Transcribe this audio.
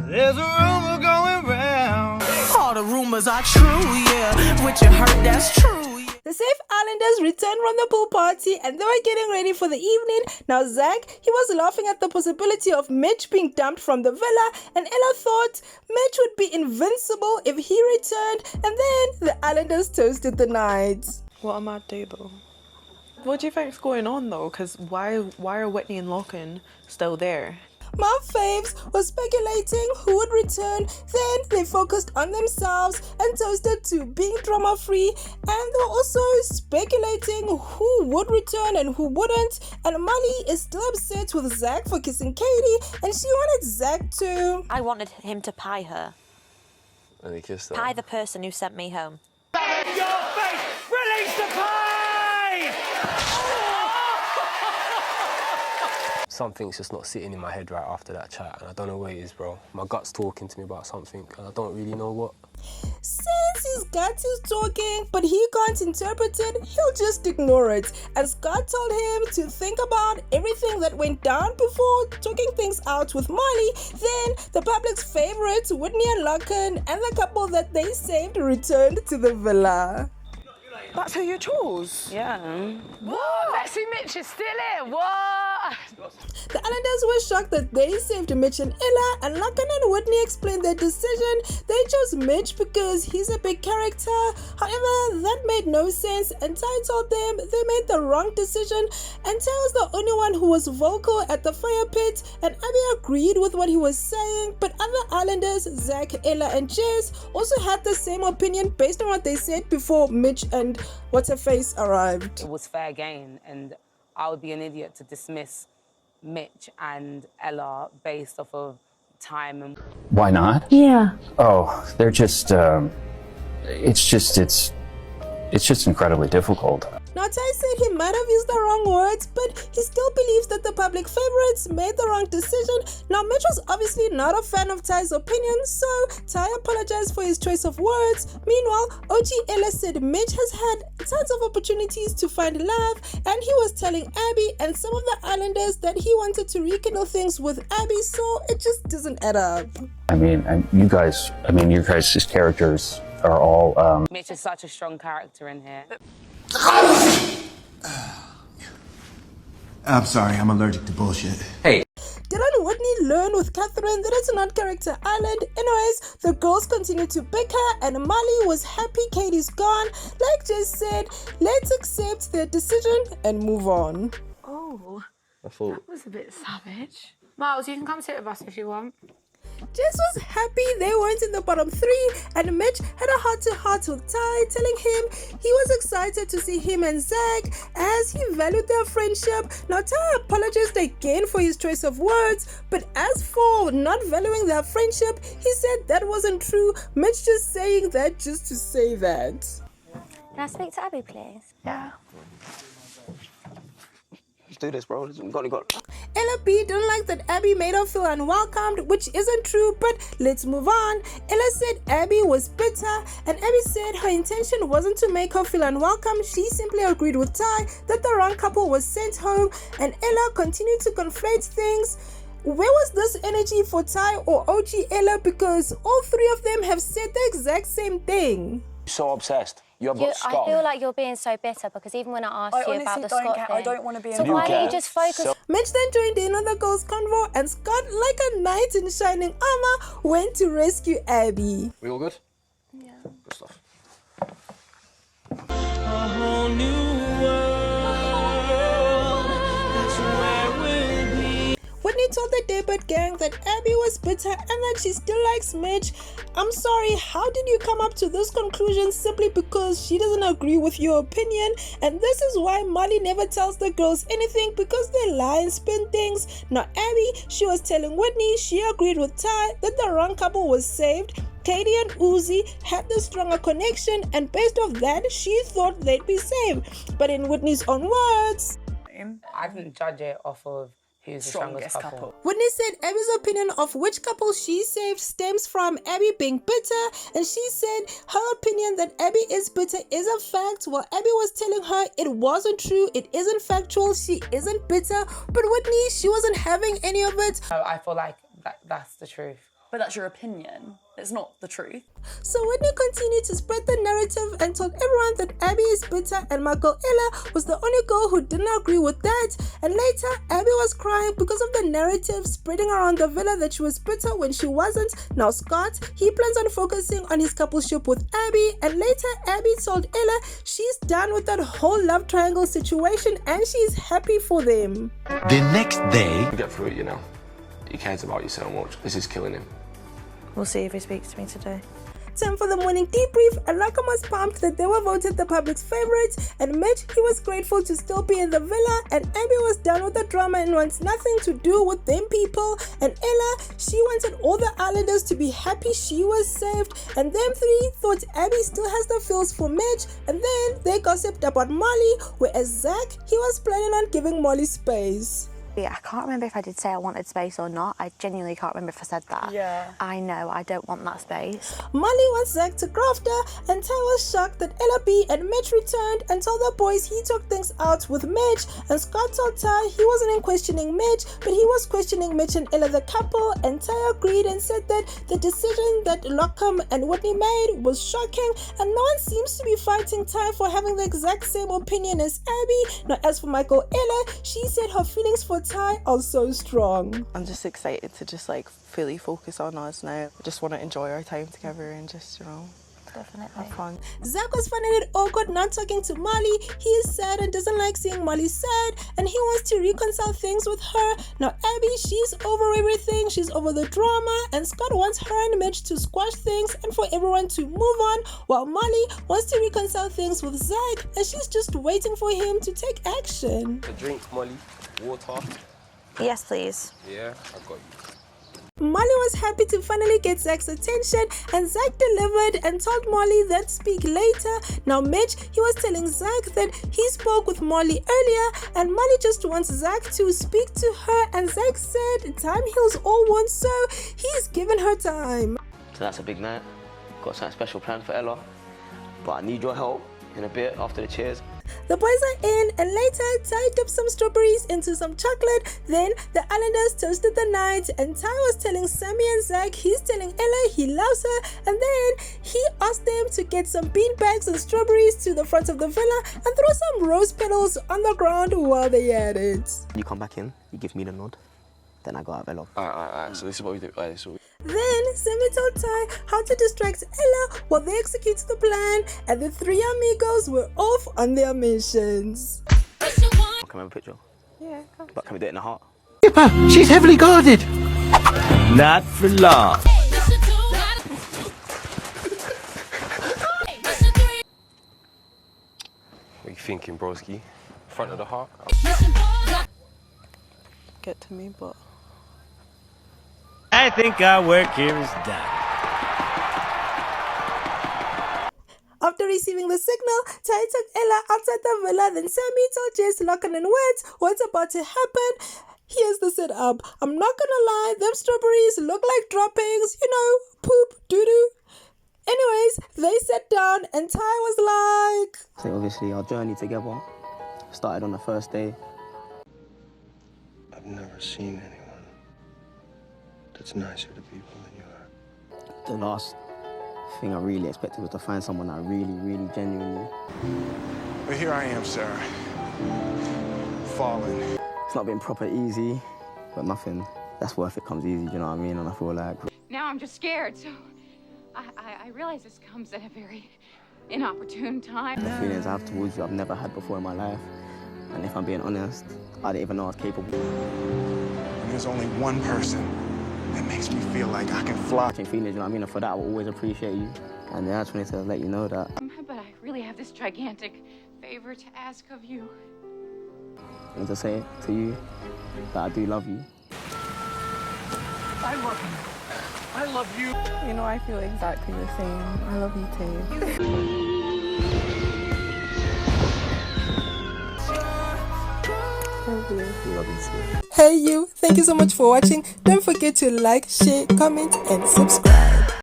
There's a rumor going round. All the rumors are true, yeah. What you heard, that's true. The Safe Islanders returned from the pool party and they were getting ready for the evening. Now Zach, he was laughing at the possibility of Mitch being dumped from the villa, and Ella thought Mitch would be invincible if he returned, and then the Islanders toasted the night. What a mad day though. What do you think's going on though? Because why are Whitney and Lachlan still there? My faves was speculating who would return, then they focused on themselves and toasted to being drama-free, and they were also speculating who would return and who wouldn't, and Molly is still upset with Zach for kissing Katie, and she wanted Zach to... I wanted him to pie her. And he kissed her. Pie the person who sent me home. Your face! Release the pie! Something's just not sitting in my head right after that chat, and I don't know what it is, bro. My gut's talking to me about something, and I don't really know what. Since his gut is talking, but he can't interpret it, he'll just ignore it. And Scott told him to think about everything that went down before talking things out with Molly. Then the public's favorites, Whitney and Lachlan, and the couple that they saved returned to the villa. That's who you chose? Yeah. What? Lexi Mitch is still here. What? The Islanders were shocked that they saved Mitch and Ella, and Lachlan and Whitney explained their decision. They chose Mitch because he's a big character. However, that made no sense, and Ty told them they made the wrong decision, and Ty was the only one who was vocal at the fire pit, and Abby agreed with what he was saying, but other Islanders, Zach, Ella, and Jess, also had the same opinion based on what they said before Mitch and What's-Her-Face arrived. It was fair game, and I would be an idiot to dismiss Mitch and Ella based off of time and... Why not? Yeah. Oh, they're just, it's just incredibly difficult. Now, Ty said he might have used the wrong words, but he still believes that the public favorites made the wrong decision. Now, Mitch was obviously not a fan of Ty's opinion, so Ty apologized for his choice of words. Meanwhile, OG Ella said Mitch has had tons of opportunities to find love, and he was telling Abby and some of the Islanders that he wanted to rekindle things with Abby, so it just doesn't add up. I mean, your guys' characters are all, Mitch is such a strong character in here. I'm sorry, I'm allergic to bullshit. Hey. Didn't Whitney learn with Catherine that it's not Character Island? Anyways, the girls continued to bicker, and Molly was happy Katie's gone. Like Jess said, let's accept their decision and move on. Oh, that was a bit savage. Miles, you can come sit with us if you want. Jess was happy they weren't in the bottom three, and Mitch had a heart-to-heart with Ty, telling him he was excited to see him and Zach as he valued their friendship. Now, Ty apologized again for his choice of words, but as for not valuing their friendship, he said that wasn't true. Mitch just saying that just to say that. Can I speak to Abby, please? Yeah. Let's do this, bro. Ella B didn't like that Abby made her feel unwelcomed, which isn't true, but let's move on. Ella said Abby was bitter, and Abby said her intention wasn't to make her feel unwelcome. She simply agreed with Ty that the wrong couple was sent home, and Ella continued to conflate things. Where was this energy for Ty or OG Ella? Because all three of them have said the exact same thing. So obsessed. You have got Scott. I feel like you're being so bitter because even when I asked you about the Scott thing... I don't want to be So why don't you just focus... Mitch then joined in on the girls' convo, and Scott, like a knight in shining armor, went to rescue Abby. We all good? Yeah. Good stuff. A whole new world. That's where we'll be. Whitney told the Daybird gang that Abby was bitter and that she still likes Mitch. I'm sorry, how did you come up to this conclusion simply because she doesn't agree with your opinion? And this is why Molly never tells the girls anything, because they lie and spin things. Now Abby, she was telling Whitney she agreed with Ty that the wrong couple was saved. Katie and Uzi had the stronger connection, and based off that, she thought they'd be saved. But in Whitney's own words, I didn't judge it off of who's the strongest couple. Whitney said Abby's opinion of which couple she saved stems from Abby being bitter, and she said her opinion that Abby is bitter is a fact, while Abby was telling her it wasn't true, it isn't factual, she isn't bitter. But Whitney, she wasn't having any of it. I feel like that's the truth. But that's your opinion. It's not the truth. So Whitney continued to spread the narrative and told everyone that Abby is bitter and Michael Ella was the only girl who didn't agree with that. And later, Abby was crying because of the narrative spreading around the villa that she was bitter when she wasn't. Now Scott, he plans on focusing on his coupleship with Abby, and later Abby told Ella she's done with that whole love triangle situation and she's happy for them. The next day... You get through it, you know. He cares about you so much. This is killing him. We'll see if he speaks to me today. Time for the morning debrief, and Rackham was pumped that they were voted the public's favorites, and Mitch, he was grateful to still be in the villa, and Abby was done with the drama and wants nothing to do with them people, and Ella, she wanted all the islanders to be happy she was saved, and them three thought Abby still has the feels for Mitch, and then they gossiped about Molly, whereas Zach, he was planning on giving Molly space. I can't remember if I did say I wanted space or not. I genuinely can't remember if I said that. Yeah. I know, I don't want that space. Molly wants Zach to graft her, and Ty was shocked that Ella B and Mitch returned and told the boys he took things out with Mitch, and Scott told Ty he wasn't in questioning Mitch, but he was questioning Mitch and Ella the couple, and Ty agreed and said that the decision that Lockham and Whitney made was shocking, and no one seems to be fighting Ty for having the exact same opinion as Abby. Now as for Michael Ella, she said her feelings for Ty are so strong. I'm just excited to just like fully focus on us now. I just want to enjoy our time together and just, you know, Definitely. have fun. Zach was finding it awkward not talking to Molly. He is sad and doesn't like seeing Molly sad, and he wants to reconcile things with her. Now Abby, she's over everything. She's over the drama, and Scott wants her and Mitch to squash things and for everyone to move on, while Molly wants to reconcile things with Zach, and she's just waiting for him to take action. A drink, Molly. Water. Yes, please. Yeah, I got you. Molly was happy to finally get Zach's attention, and Zach delivered and told Molly that speak later. Now Mitch, he was telling Zach that he spoke with Molly earlier, and Molly just wants Zach to speak to her, and Zach said time heals all wounds, so he's given her time. So that's a big night. Got something special planned for Ella, but I need your help in a bit after the cheers. The boys are in, and later Ty dipped some strawberries into some chocolate. Then the islanders toasted the night, and Ty was telling Sammy and Zach he's telling Ella he loves her, and then he asked them to get some bean bags and strawberries to the front of the villa and throw some rose petals on the ground while they had it. You come back in, you give me the nod, then I go out of Ella. Alright, so this is what we do. Then Sammy told Ty how to distract Ella while they executed the plan, and the three amigos were off on their missions. Can I have a picture? Yeah, But can we do it in the heart? Skipper, she's heavily guarded. Not for long. What are you thinking, broski? Front of the heart? get to me, but I think our work here is done. After receiving the signal, Ty took Ella outside the villa, then Sammy told Jess, Locken and Witt what's about to happen. Here's the setup. I'm not gonna lie, them strawberries look like droppings, you know, poop, doo-doo. Anyways, they sat down and Ty was like... So obviously our journey together started on the first day. I've never seen anyone that's nicer to people than you are. The last thing I really expected was to find someone I really genuinely... But here I am, Sarah. Falling. It's not been proper easy, but nothing that's worth it comes easy, do you know what I mean? And I feel like... Now I'm just scared, so I realize this comes at a very inopportune time. The feelings I have towards you I've never had before in my life. And if I'm being honest, I didn't even know I was capable. And there's only one person that makes me feel like I can fly. Feelings, you know what I mean? And for that, I will always appreciate you. And yeah, I just wanted to let you know that. But I really have this gigantic favor to ask of you. And to say to you that I do love you. I love you. I love you. you know, I feel exactly the same. I love you too. Love you too. Hey you, thank you so much for watching. Don't forget to like, share, comment and subscribe.